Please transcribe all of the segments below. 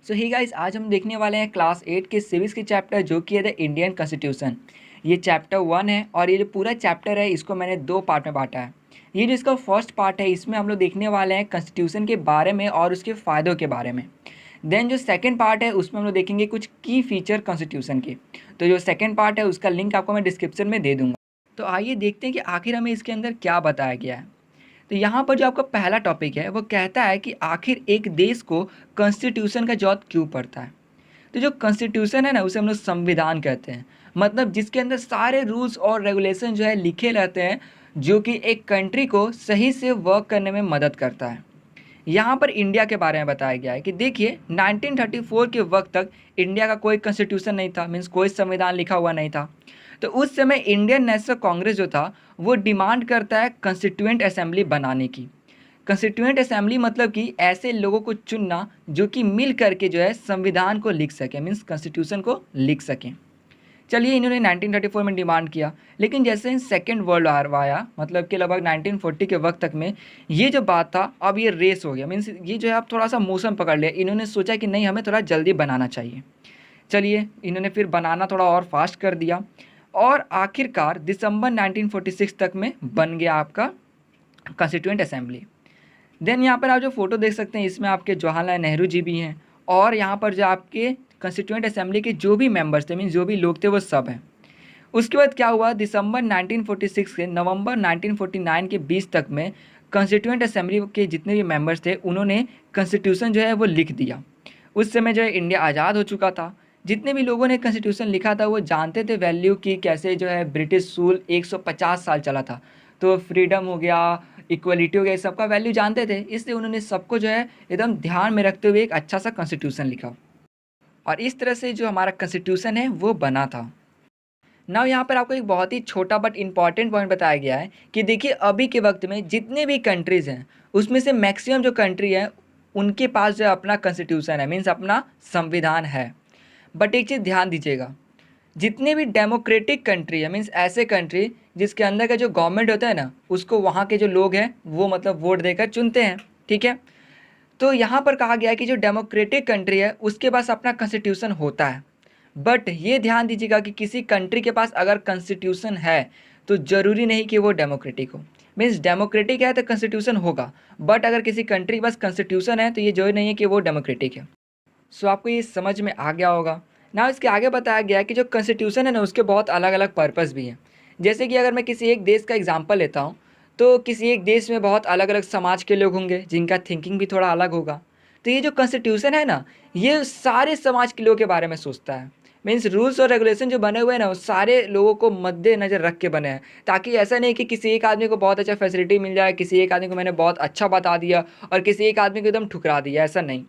सो ही guys, आज हम देखने वाले हैं क्लास 8 के सिविक्स के चैप्टर जो कि है द इंडियन कॉन्स्टिट्यूशन। ये चैप्टर 1 है और ये जो पूरा चैप्टर है इसको मैंने दो पार्ट में बांटा है। ये जो इसका फर्स्ट पार्ट है इसमें हम लोग देखने वाले हैं कॉन्स्टिट्यूशन के बारे में और उसके फ़ायदों के बारे में। देन जो सेकंड पार्ट है उसमें हम लोग देखेंगे कुछ की फीचर कॉन्स्टिट्यूशन के। तो जो सेकंड पार्ट है उसका लिंक आपको मैं डिस्क्रिप्शन में दे दूँगा। तो आइए देखते हैं कि आखिर हमें इसके अंदर क्या बताया गया है। तो यहाँ पर जो आपका पहला टॉपिक है वो कहता है कि आखिर एक देश को कॉन्स्टिट्यूशन का जरूरत क्यों पड़ता है। तो जो कॉन्स्टिट्यूशन है ना उसे हम लोग संविधान कहते हैं। मतलब जिसके अंदर सारे रूल्स और रेगुलेशन जो है लिखे रहते हैं जो कि एक कंट्री को सही से वर्क करने में मदद करता है। यहाँ पर इंडिया के बारे में बताया गया है कि देखिए 1934 के वक्त तक इंडिया का कोई कॉन्स्टिट्यूशन नहीं था, मीन्स कोई संविधान लिखा हुआ नहीं था। तो उस समय इंडियन नेशनल कांग्रेस जो था वो डिमांड करता है कॉन्स्टिट्यूएंट असेंबली बनाने की। कॉन्स्टिट्यूएंट असेंबली मतलब कि ऐसे लोगों को चुनना जो कि मिल करके जो है संविधान को लिख सकें, मीन्स कॉन्स्टिट्यूशन को लिख सकें। चलिए इन्होंने 1934 में डिमांड किया, लेकिन जैसे ही सेकेंड वर्ल्ड वार आया, मतलब कि लगभग 1940 के वक्त तक में ये जो बात था अब ये रेस हो गया, मीन्स ये जो है अब थोड़ा सा मौसम पकड़ लिया। इन्होंने सोचा कि नहीं, हमें थोड़ा जल्दी बनाना चाहिए। चलिए इन्होंने फिर बनाना थोड़ा और फास्ट कर दिया और आखिरकार दिसंबर 1946 तक में बन गया आपका कॉन्स्टिट्यूएंट असेंबली। देन यहाँ पर आप जो फोटो देख सकते हैं इसमें आपके जवाहरलाल नेहरू जी भी हैं और यहाँ पर जो आपके कॉन्स्टिट्यूएंट असेंबली के जो भी मेंबर्स थे, मीन्स जो भी लोग थे वो सब हैं। उसके बाद क्या हुआ, दिसंबर 1946 से नवंबर 1949 के बीच तक में कॉन्स्टिट्यूएंट असेंबली के जितने भी मेंबर्स थे उन्होंने कॉन्स्टिट्यूशन जो है वो लिख दिया। उस समय जो है इंडिया आज़ाद हो चुका था। जितने भी लोगों ने कॉन्स्टिट्यूशन लिखा था वो जानते थे वैल्यू की, कैसे जो है ब्रिटिश रूल 150 साल चला था। तो फ्रीडम हो गया, इक्वलिटी हो गया, सबका वैल्यू जानते थे, इसलिए उन्होंने सबको जो है एकदम ध्यान में रखते हुए एक अच्छा सा कॉन्स्टिट्यूशन लिखा और इस तरह से जो हमारा कॉन्स्टिट्यूशन है वो बना था। नाउ यहाँ पर आपको एक बहुत ही छोटा बट इम्पॉर्टेंट पॉइंट बताया गया है कि देखिए अभी के वक्त में जितने भी कंट्रीज़ हैं उसमें से मैक्सिमम जो कंट्री है उनके पास जो अपना कॉन्स्टिट्यूशन है, मीन्स अपना संविधान है। बट एक चीज़ ध्यान दीजिएगा, जितने भी डेमोक्रेटिक कंट्री है, मीन्स ऐसे कंट्री जिसके अंदर का जो गवर्नमेंट होता है ना उसको वहाँ के जो लोग हैं वो मतलब वोट देकर चुनते हैं, ठीक है। तो यहाँ पर कहा गया है कि जो डेमोक्रेटिक कंट्री है उसके पास अपना कॉन्स्टिट्यूशन होता है। बट ये ध्यान दीजिएगा कि किसी कंट्री के पास अगर कॉन्स्टिट्यूशन है तो ज़रूरी नहीं कि वो डेमोक्रेटिक हो। मीन्स डेमोक्रेटिक है तो कॉन्स्टिट्यूशन होगा, बट अगर किसी कंट्री के पास कॉन्स्टिट्यूशन है तो ये जरूरी नहीं है कि वो डेमोक्रेटिक है। सो आपको ये समझ में आ गया होगा ना। इसके आगे बताया गया है कि जो कॉन्स्टिट्यूशन है ना उसके बहुत अलग अलग पर्पस भी हैं। जैसे कि अगर मैं किसी एक देश का एग्जांपल लेता हूँ तो किसी एक देश में बहुत अलग अलग समाज के लोग होंगे जिनका थिंकिंग भी थोड़ा अलग होगा। तो ये जो कॉन्स्टिट्यूशन है ना ये सारे समाज के लोगों के बारे में सोचता है। मीन्स रूल्स और रेगुलेशन जो बने हुए हैं ना वो सारे लोगों को मद्देनजर रख के बने हैं, ताकि ऐसा नहीं कि किसी एक आदमी को बहुत अच्छा फैसिलिटी मिल जाए, किसी एक आदमी को मैंने बहुत अच्छा बता दिया और किसी एक आदमी को एकदम ठुकरा दिया, ऐसा नहीं।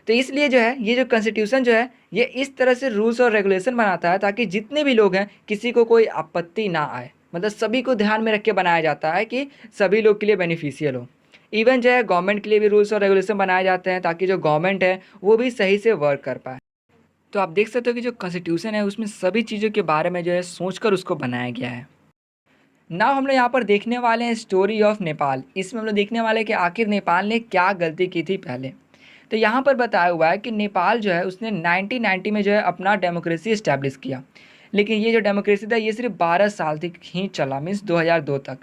तो इसलिए जो है ये जो कॉन्स्टिट्यूशन जो है ये इस तरह से रूल्स और रेगुलेशन बनाता है ताकि जितने भी लोग हैं किसी को कोई आपत्ति ना आए। मतलब सभी को ध्यान में रख के बनाया जाता है कि सभी लोग के लिए बेनिफिशियल हो। इवन जो है गवर्नमेंट के लिए भी रूल्स और रेगुलेशन बनाए जाते हैं ताकि जो गवर्नमेंट है वो भी सही से वर्क कर पाए। तो आप देख सकते हो कि जो कॉन्स्टिट्यूशन है उसमें सभी चीज़ों के बारे में जो है सोचकर उसको बनाया गया है। नाउ हम लोग यहाँ पर देखने वाले हैं स्टोरी ऑफ नेपाल। इसमें हम लोग देखने वाले हैं कि आखिर नेपाल ने क्या गलती की थी पहले। तो यहाँ पर बताया हुआ है कि नेपाल जो है उसने 1990 में जो है अपना डेमोक्रेसी इस्टेब्लिश किया, लेकिन ये जो डेमोक्रेसी था ये सिर्फ 12 साल तक ही चला, मीन्स 2002 तक।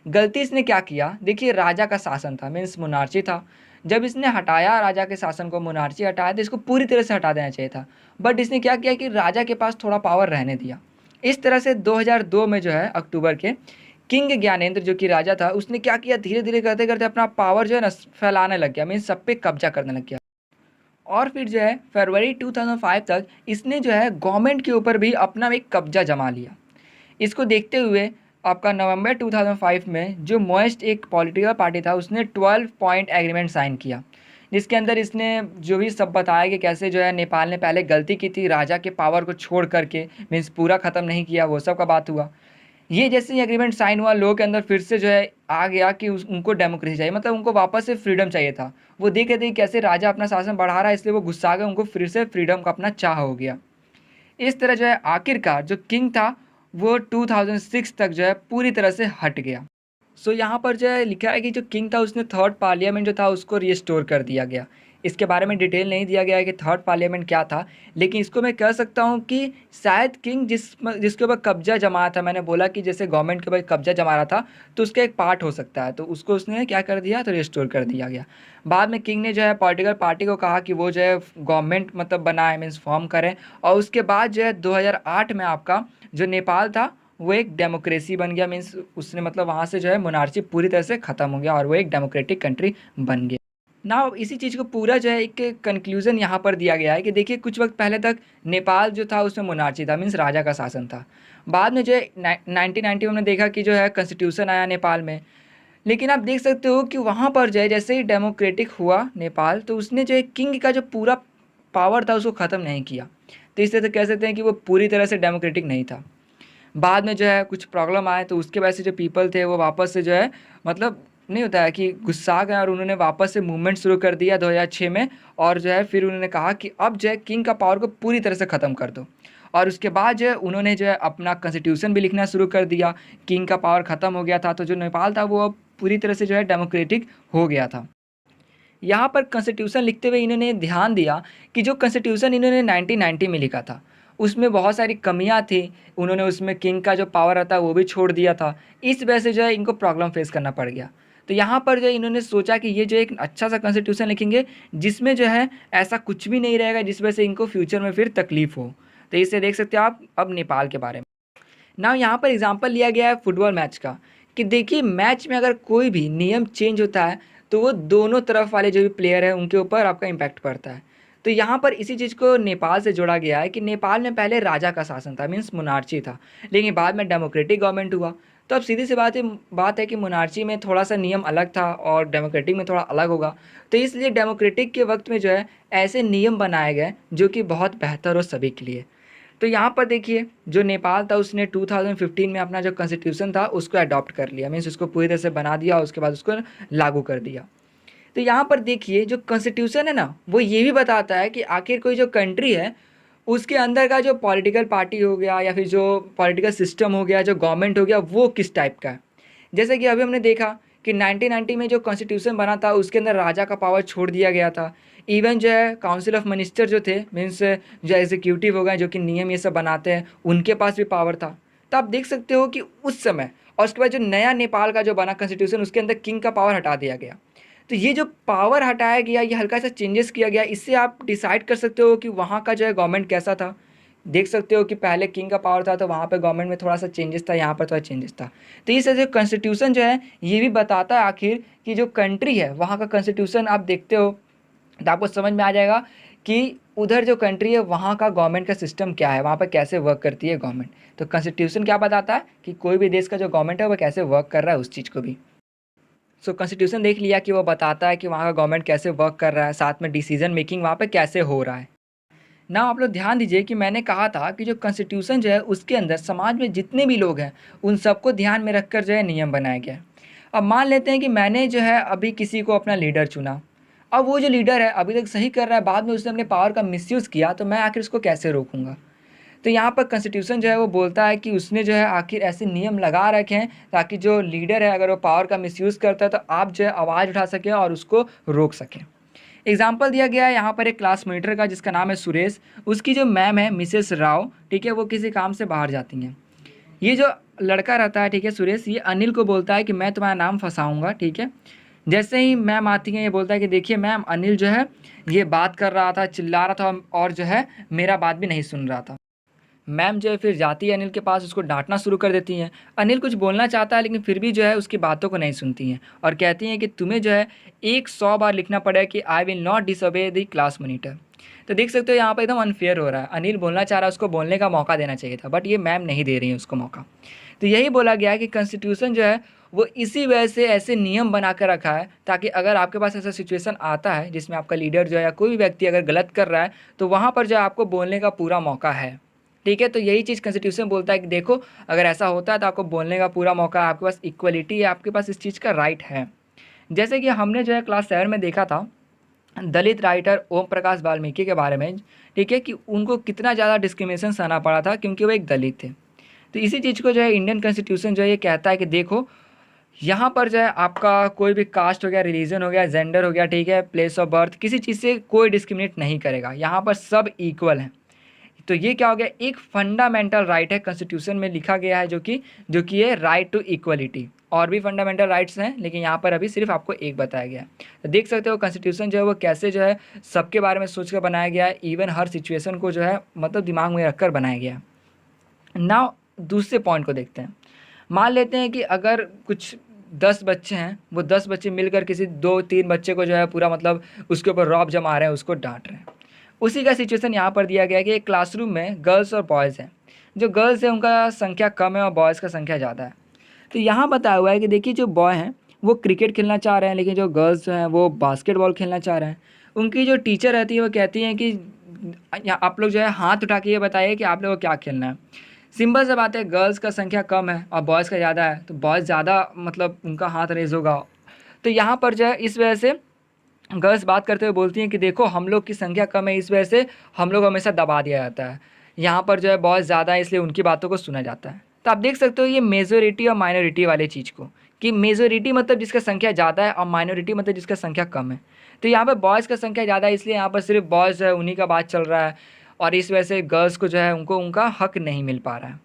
गलती इसने क्या किया, देखिए राजा का शासन था, मीन्स मोनार्ची था। जब इसने हटाया राजा के शासन को, मोनार्ची हटाया, तो इसको पूरी तरह से हटा देना चाहिए था। बट इसने क्या किया कि राजा के पास थोड़ा पावर रहने दिया। इस तरह से 2002 में जो है अक्टूबर के किंग ज्ञानेंद्र जो कि राजा था उसने क्या किया, धीरे धीरे करते करते अपना पावर जो है ना फैलाने लग गया, मीन्स सब पे कब्जा करने लग गया। और फिर जो है फरवरी 2005 तक इसने जो है गवर्नमेंट के ऊपर भी अपना एक कब्जा जमा लिया। इसको देखते हुए आपका नवंबर 2005 में जो मोएस्ट एक पॉलिटिकल पार्टी था उसने 12 पॉइंट एग्रीमेंट साइन किया, जिसके अंदर इसने जो भी सब बताया कि कैसे जो है नेपाल ने पहले गलती की थी राजा के पावर को छोड़ करके, मीन्स पूरा ख़त्म नहीं किया, वो सब का बात हुआ। ये जैसे ही एग्रीमेंट साइन हुआ लोगों के अंदर फिर से जो है आ गया कि उनको डेमोक्रेसी चाहिए, मतलब उनको वापस से फ्रीडम चाहिए था। वो देख रहे थे कि कैसे राजा अपना शासन बढ़ा रहा है, इसलिए वो गुस्सा आ गए, उनको फिर से फ्रीडम का अपना चाह हो गया। इस तरह जो है आखिरकार जो किंग था वो 2006 तक जो है पूरी तरह से हट गया। सो यहाँ पर जो है लिखा है कि जो किंग था उसने थर्ड पार्लियामेंट जो था उसको रिस्टोर कर दिया गया। इसके बारे में डिटेल नहीं दिया गया है कि थर्ड पार्लियामेंट क्या था, लेकिन इसको मैं कह सकता हूँ कि शायद किंग जिसके ऊपर कब्जा जमाया था, मैंने बोला कि जैसे गवर्नमेंट के ऊपर कब्जा जमा रहा था तो उसका एक पार्ट हो सकता है, तो उसको उसने क्या कर दिया, तो रिस्टोर कर दिया गया। बाद में किंग ने जो है पॉलिटिकल पार्टी को कहा कि वो जो है गवर्नमेंट मतलब बनाए, मीन्स फॉर्म करें, और उसके बाद जो है 2008 में आपका जो नेपाल था वो एक डेमोक्रेसी बन गया, मीन्स उसने मतलब वहाँ से जो है मोनार्ची पूरी तरह से ख़त्म हो गया और वो एक डेमोक्रेटिक कंट्री बन गया ना। इसी चीज़ को पूरा जो है एक कंक्लूजन यहाँ पर दिया गया है कि देखिए कुछ वक्त पहले तक नेपाल जो था उसमें मोनार्ची था, मीन्स राजा का शासन था। बाद में जो है 1990 में हमने देखा कि जो है कॉन्स्टिट्यूशन आया नेपाल में, लेकिन आप देख सकते हो कि वहाँ पर जो है जैसे ही डेमोक्रेटिक हुआ नेपाल, तो उसने जो है किंग का जो पूरा पावर था उसको ख़त्म नहीं किया। तो इस तरह से कह सकते हैं कि वो पूरी तरह से डेमोक्रेटिक नहीं था। बाद में जो है कुछ प्रॉब्लम आए तो उसके वजह से जो पीपल थे वो वापस से जो है मतलब नहीं होता है कि गुस्सा गए और उन्होंने वापस से मूवमेंट शुरू कर दिया 2006 में, और जो है फिर उन्होंने कहा कि अब जो है किंग का पावर को पूरी तरह से ख़त्म कर दो। और उसके बाद जो है उन्होंने जो है अपना कॉन्स्टिट्यूशन भी लिखना शुरू कर दिया। किंग का पावर ख़त्म हो गया था तो जो नेपाल था वो अब पूरी तरह से जो है डेमोक्रेटिक हो गया था। यहाँ पर कॉन्स्टिट्यूशन लिखते हुए इन्होंने ध्यान दिया कि जो कॉन्स्टिट्यूशन इन्होंने 1990 में लिखा था उसमें बहुत सारी कमियां थी, उन्होंने उसमें किंग का जो पावर रहता है वो भी छोड़ दिया था। इस वजह से जो है इनको प्रॉब्लम फेस करना पड़ गया। तो यहाँ पर जो इन्होंने सोचा कि ये जो एक अच्छा सा कॉन्स्टिट्यूशन लिखेंगे जिसमें जो है ऐसा कुछ भी नहीं रहेगा जिस वजह से इनको फ्यूचर में फिर तकलीफ हो। तो इससे देख सकते हो आप अब नेपाल के बारे में ना। यहाँ पर एग्जाम्पल लिया गया है फुटबॉल मैच का कि देखिए मैच में अगर कोई भी नियम चेंज होता है तो वो दोनों तरफ वाले जो भी प्लेयर हैं उनके ऊपर आपका इम्पैक्ट पड़ता है। तो यहाँ पर इसी चीज़ को नेपाल से जोड़ा गया है कि नेपाल में पहले राजा का शासन था, मीन्स मोनार्ची था, लेकिन बाद में डेमोक्रेटिक गवर्नमेंट हुआ। तो अब सीधी सी बात है कि मोनार्ची में थोड़ा सा नियम अलग था और डेमोक्रेटिक में थोड़ा अलग होगा। तो इसलिए डेमोक्रेटिक के वक्त में जो है ऐसे नियम बनाए गए जो कि बहुत बेहतर हो सभी के लिए। तो यहाँ पर देखिए जो नेपाल था उसने 2015 में अपना जो कॉन्स्टिट्यूशन था उसको अडॉप्ट कर लिया, मीन्स उसको पूरी तरह से बना दिया और उसके बाद उसको लागू कर दिया। तो यहाँ पर देखिए जो कॉन्स्टिट्यूशन है ना वो ये भी बताता है कि आखिर कोई जो कंट्री है उसके अंदर का जो पॉलिटिकल पार्टी हो गया या फिर जो पॉलिटिकल सिस्टम हो गया, जो गवर्नमेंट हो गया, वो किस टाइप का है। जैसे कि अभी हमने देखा कि 1990 में जो कॉन्स्टिट्यूशन बना था उसके अंदर राजा का पावर छोड़ दिया गया था। इवन जो है काउंसिल ऑफ मिनिस्टर जो थे, मीन्स जो एग्जीक्यूटिव हो गए जो कि नियम ये सब बनाते हैं, उनके पास भी पावर था। तो आप देख सकते हो कि उस समय और उसके बाद जो नया नेपाल का जो बना कॉन्स्टिट्यूशन उसके अंदर किंग का पावर हटा दिया गया। तो ये जो पावर हटाया गया, ये हल्का सा चेंजेस किया गया, इससे आप डिसाइड कर सकते हो कि वहाँ का जो है गवर्नमेंट कैसा था। देख सकते हो कि पहले किंग का पावर था तो वहाँ पे गवर्नमेंट में थोड़ा सा चेंजेस था, यहाँ पर थोड़ा चेंजेस था। तो इस वजह से कॉन्स्टिट्यूशन जो है ये भी बताता है आखिर कि जो कंट्री है वहाँ का कॉन्स्टिट्यूशन आप देखते हो तो आपको समझ में आ जाएगा कि उधर जो कंट्री है वहाँ का गवर्नमेंट का सिस्टम क्या है, वहाँ पर कैसे वर्क करती है गवर्नमेंट। तो कॉन्स्टिट्यूशन क्या बताता है कि कोई भी देश का जो गवर्नमेंट है वो कैसे वर्क कर रहा है उस चीज़ को भी। सो कॉन्स्टिट्यूशन देख लिया कि वो बताता है कि वहाँ का गवर्नमेंट कैसे वर्क कर रहा है, साथ में डिसीजन मेकिंग वहाँ पे कैसे हो रहा है ना। आप लोग ध्यान दीजिए कि मैंने कहा था कि जो कॉन्स्टिट्यूशन जो है उसके अंदर समाज में जितने भी लोग हैं उन सबको ध्यान में रखकर जो है नियम बनाया गया है। अब मान लेते हैं कि मैंने जो है अभी किसी को अपना लीडर चुना, अब वो जो लीडर है अभी तक सही कर रहा है, बाद में उसने अपने पावर का मिसयूज़ किया, तो मैं आखिर उसको कैसे रोकूंगा। तो यहाँ पर कॉन्स्टिट्यूशन जो है वो बोलता है कि उसने जो है आखिर ऐसे नियम लगा रखे हैं ताकि जो लीडर है अगर वो पावर का मिसयूज़ करता है तो आप जो है आवाज़ उठा सकें और उसको रोक सकें। एग्जाम्पल दिया गया है यहाँ पर एक क्लास मॉनिटर का जिसका नाम है सुरेश। उसकी जो मैम है मिसेस राव, ठीक है, वो किसी काम से बाहर जाती हैं। ये जो लड़का रहता है, ठीक है, सुरेश, ये अनिल को बोलता है कि मैं तुम्हारा नाम फंसाऊंगा, ठीक है। जैसे ही मैम आती हैं ये बोलता है कि देखिए मैम, अनिल जो है ये बात कर रहा था, चिल्ला रहा था और जो है मेरा बात भी नहीं सुन रहा था। मैम जो है फिर जाती है अनिल के पास, उसको डांटना शुरू कर देती हैं। अनिल कुछ बोलना चाहता है लेकिन फिर भी जो है उसकी बातों को नहीं सुनती हैं और कहती हैं कि तुम्हें जो है 100 बार लिखना पड़ेगा कि I will not disobey the class monitor. तो देख सकते हो यहाँ पर एकदम अनफेयर हो रहा है। अनिल बोलना चाह रहा है, उसको बोलने का मौका देना चाहिए था, बट ये मैम नहीं दे रही है उसको मौका। तो यही बोला गया है कि कॉन्स्टिट्यूशन जो है वो इसी वजह से ऐसे नियम बना कर रखा है ताकि अगर आपके पास ऐसा सिचुएशन आता है जिसमें आपका लीडर जो है या कोई भी व्यक्ति अगर गलत कर रहा है तो वहाँ पर जो है आपको बोलने का पूरा मौका है, ठीक है। तो यही चीज़ कॉन्स्टिट्यूशन बोलता है कि देखो अगर ऐसा होता है तो आपको बोलने का पूरा मौका है, आपके पास इक्वलिटी है, आपके पास इस चीज़ का राइट है। जैसे कि हमने जो है क्लास 7 में देखा था दलित राइटर ओम प्रकाश वाल्मीकि के बारे में, ठीक है, कि उनको कितना ज़्यादा डिस्क्रिमिनेशन सहना पड़ा था क्योंकि वो एक दलित थे। तो इसी चीज़ को जो है इंडियन कॉन्स्टिट्यूशन जो है ये कहता है कि देखो यहाँ पर जो है आपका कोई भी कास्ट हो गया, रिलीजन हो गया, जेंडर हो गया, ठीक है, प्लेस ऑफ बर्थ, किसी चीज़ से कोई डिस्क्रिमिनेट नहीं करेगा। यहाँ पर सब इक्वल हैं। तो ये क्या हो गया, एक फंडामेंटल राइट है, कॉन्स्टिट्यूशन में लिखा गया है, जो कि ये राइट टू इक्वलिटी। और भी फंडामेंटल राइट्स हैं, लेकिन यहाँ पर अभी सिर्फ आपको एक बताया गया है। तो देख सकते हो कॉन्स्टिट्यूशन जो है वो कैसे जो है सबके बारे में सोच कर बनाया गया है, इवन हर सिचुएशन को जो है मतलब दिमाग में रखकर बनाया गया है। नाउ दूसरे पॉइंट को देखते हैं। मान लेते हैं कि अगर कुछ 10 बच्चे हैं, वो 10 बच्चे मिलकर किसी 2-3 बच्चे को जो है पूरा मतलब उसके ऊपर रौब जमा रहे हैं, उसको डांट रहे हैं। उसी का सिचुएशन यहाँ पर दिया गया है कि एक क्लासरूम में गर्ल्स और बॉयज़ हैं। जो गर्ल्स हैं उनका संख्या कम है और बॉयज़ का संख्या ज़्यादा है। तो यहाँ बताया हुआ है कि देखिए जो बॉय हैं वो क्रिकेट खेलना चाह रहे हैं, लेकिन जो गर्ल्स जो हैं वो बास्केटबॉल खेलना चाह रहे हैं। उनकी जो टीचर रहती है वो कहती हैं कि आप लोग जो है हाथ उठा के ये बताइए कि आप लोगों को क्या खेलना है। सिंपल सा बात है, गर्ल्स का संख्या कम है और बॉयज़ का ज़्यादा है, तो बॉयज़ ज़्यादा मतलब उनका हाथ रेज़ होगा। तो यहाँ पर जो है इस वजह से गर्ल्स बात करते हुए बोलती हैं कि देखो हम लोग की संख्या कम है, इस वजह से हम लोग हमेशा दबा दिया जाता है। यहाँ पर जो है बॉयज़ ज़्यादा है, इसलिए उनकी बातों को सुना जाता है। तो आप देख सकते हो ये मेजोरिटी और माइनॉरिटी वाले चीज़ को, कि मेजोरिटी मतलब जिसका संख्या ज़्यादा है और माइनॉरिटी मतलब जिसका संख्या कम है। तो यहाँ पर बॉयज़ का संख्या ज़्यादा है, इसलिए यहाँ पर सिर्फ बॉयज़ है उन्हीं का बात चल रहा है, और इस वजह से गर्ल्स को जो है उनको उनका हक नहीं मिल पा रहा है।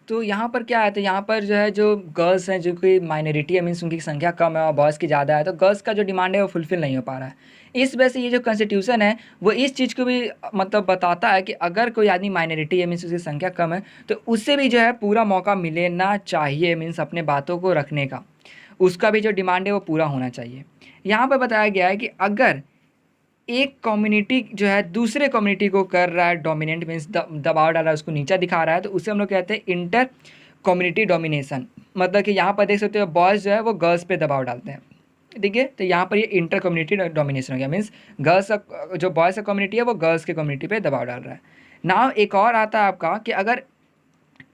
तो यहाँ पर क्या है, तो यहाँ पर जो है जो गर्ल्स हैं, जो कि माइनॉरिटी है, मीन्स उनकी संख्या कम है और बॉयज़ की ज़्यादा है, तो गर्ल्स का जो डिमांड है वो फुलफ़िल नहीं हो पा रहा है। इस वजह से ये जो कॉन्स्टिट्यूशन है वो इस चीज़ को भी मतलब बताता है कि अगर कोई आदमी माइनॉरिटी है, मीन्स उसकी संख्या कम है, तो उससे भी जो है पूरा मौका मिलना चाहिए, मीन्स अपने बातों को रखने का। उसका भी जो डिमांड है वो पूरा होना चाहिए। यहाँ पर बताया गया है कि अगर एक कम्युनिटी जो है दूसरे कम्युनिटी को कर रहा है डोमिनेंट, मीन्स दबाव डाल रहा है, उसको नीचा दिखा रहा है, तो उसे हम लोग कहते हैं इंटर कम्युनिटी डोमिनेशन। मतलब कि यहाँ पर देख सकते हो बॉयज़ जो है वो गर्ल्स पे दबाव डालते हैं, ठीक है। तो यहाँ पर ये इंटर कम्युनिटी डोमिनेशन हो गया, मीन्स गर्ल्स का जो बॉयज़ का कम्युनिटी है वो गर्ल्स के कम्युनिटी पे दबाव डाल रहा है। नाउ एक और आता है आपका कि अगर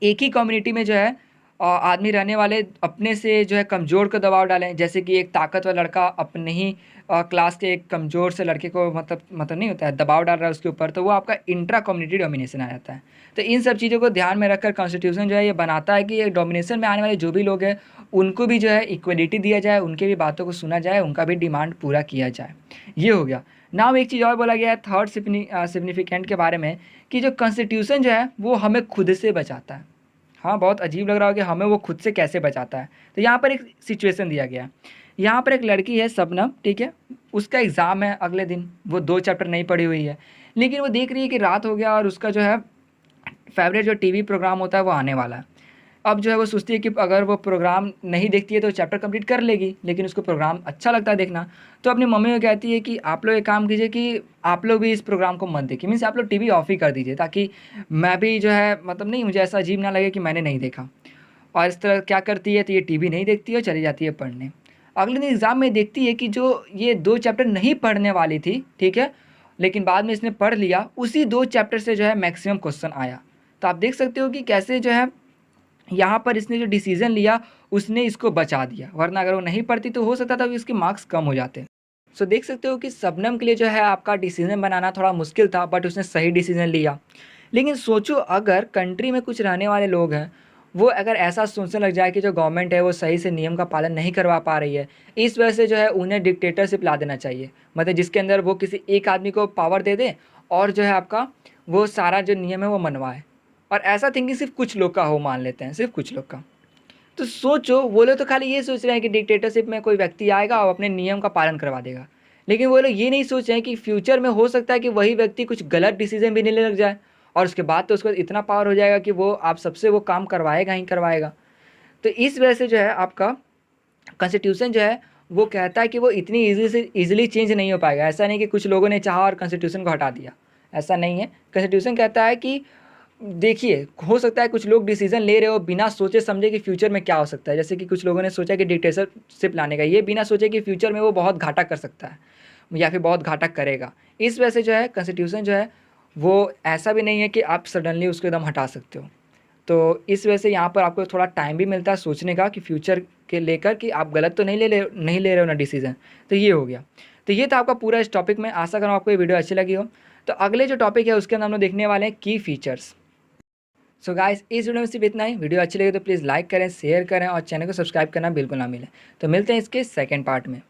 एक ही कम्युनिटी में जो है आदमी रहने वाले अपने से जो है कमज़ोर को दबाव डालें, जैसे कि एक ताकतवर लड़का अपने ही क्लास के एक कमज़ोर से लड़के को मतलब नहीं होता है, दबाव डाल रहा है उसके ऊपर, तो वो आपका इंट्रा कम्युनिटी डोमिनेशन आ जाता है। तो इन सब चीज़ों को ध्यान में रखकर कॉन्स्टिट्यूशन जो है ये बनाता है कि ये डोमिनेशन में आने वाले जो भी लोग हैं उनको भी जो है इक्वलिटी दिया जाए, उनके भी बातों को सुना जाए, उनका भी डिमांड पूरा किया जाए। ये हो गया। नाउ एक चीज़ और बोला गया है थर्ड सिग्निफिकेंट के बारे में, कि जो कॉन्स्टिट्यूशन जो है वो हमें खुद से बचाता है। हाँ, बहुत अजीब लग रहा हो कि हमें वो खुद से कैसे बचाता है। तो यहाँ पर एक सिचुएशन दिया गया है। यहाँ पर एक लड़की है शबनम, ठीक है, उसका एग्ज़ाम है अगले दिन, वो 2 चैप्टर नहीं पढ़ी हुई है, लेकिन वो देख रही है कि रात हो गया और उसका जो है फ़ेवरेट जो टीवी प्रोग्राम होता है वो आने वाला है। अब जो है वो सोचती है कि अगर वो प्रोग्राम नहीं देखती है तो चैप्टर कंप्लीट कर लेगी, लेकिन उसको प्रोग्राम अच्छा लगता है देखना। तो अपनी मम्मी को कहती है कि आप लोग एक काम कीजिए कि आप लोग भी इस प्रोग्राम को मत देखिए, मीन्स आप लोग टीवी ऑफ ही कर दीजिए, ताकि मैं भी जो है मतलब नहीं, मुझे ऐसा अजीब ना लगे कि मैंने नहीं देखा। और इस तरह क्या करती है, तो ये टीवी नहीं देखती है और चली जाती है पढ़ने। अगले दिन एग्ज़ाम में देखती है कि जो ये 2 चैप्टर नहीं पढ़ने वाली थी, ठीक है, लेकिन बाद में इसने पढ़ लिया, उसी 2 चैप्टर से जो है मैक्सिमम क्वेश्चन आया। तो आप देख सकते हो कि कैसे जो है यहाँ पर इसने जो डिसीज़न लिया उसने इसको बचा दिया, वरना अगर वो नहीं पढ़ती तो हो सकता था कि उसके मार्क्स कम हो जाते। सो देख सकते हो कि शबनम के लिए जो है आपका डिसीज़न बनाना थोड़ा मुश्किल था, बट उसने सही डिसीज़न लिया। लेकिन सोचो अगर कंट्री में कुछ रहने वाले लोग हैं, वो अगर ऐसा सोचने लग जाए कि जो गवर्नमेंट है वो सही से नियम का पालन नहीं करवा पा रही है, इस वजह से जो है उन्हें डिक्टेटरशिप ला देना चाहिए, मतलब जिसके अंदर वो किसी एक आदमी को पावर दे दें और जो है आपका वो सारा जो नियम है वो मनवाए। और ऐसा थिंकिंग सिर्फ कुछ लोग का हो, मान लेते हैं सिर्फ कुछ लोग का। तो सोचो वो लोग तो खाली ये सोच रहे हैं कि डिक्टेटरशिप में कोई व्यक्ति आएगा और अपने नियम का पालन करवा देगा, लेकिन वो लोग ये नहीं सोच रहे हैं कि फ्यूचर में हो सकता है कि वही व्यक्ति कुछ गलत डिसीजन भी लेने लग जाए, और उसके बाद तो उसको इतना पावर हो जाएगा कि वो आप सबसे वो काम करवाएगा ही करवाएगा। तो इस वजह से जो है आपका कॉन्स्टिट्यूशन जो है वो कहता है कि वो इतनी ईजिली चेंज नहीं हो पाएगा। ऐसा नहीं कि कुछ लोगों ने चाहा और कॉन्स्टिट्यूशन को हटा दिया, ऐसा नहीं है। कॉन्स्टिट्यूशन कहता है कि देखिए, हो सकता है कुछ लोग डिसीजन ले रहे हो बिना सोचे समझे कि फ्यूचर में क्या हो सकता है। जैसे कि कुछ लोगों ने सोचा कि डिक्टेटरशिप लाने का, ये बिना सोचे कि फ्यूचर में वो बहुत घाटा कर सकता है या फिर बहुत घाटा करेगा। इस वजह से जो है कॉन्स्टिट्यूशन जो है वो ऐसा भी नहीं है कि आप सडनली उसको एकदम हटा सकते हो। तो इस वजह से यहाँ पर आपको थोड़ा टाइम भी मिलता है सोचने का कि फ्यूचर के लेकर कि आप गलत तो नहीं ले रहे हो ना डिसीजन। तो ये हो गया। तो ये था आपका पूरा इस टॉपिक में। आशा करूँ आपको ये वीडियो अच्छी लगी हो। तो अगले जो टॉपिक है उसके अंदर हम लोग देखने वाले हैं की फीचर्स। सो गाइस इस वीडियो में सिर्फ इतना ही। वीडियो अच्छी लगे तो प्लीज़ लाइक करें, शेयर करें और चैनल को सब्सक्राइब करना बिल्कुल ना मिले। तो मिलते हैं इसके सेकंड पार्ट में।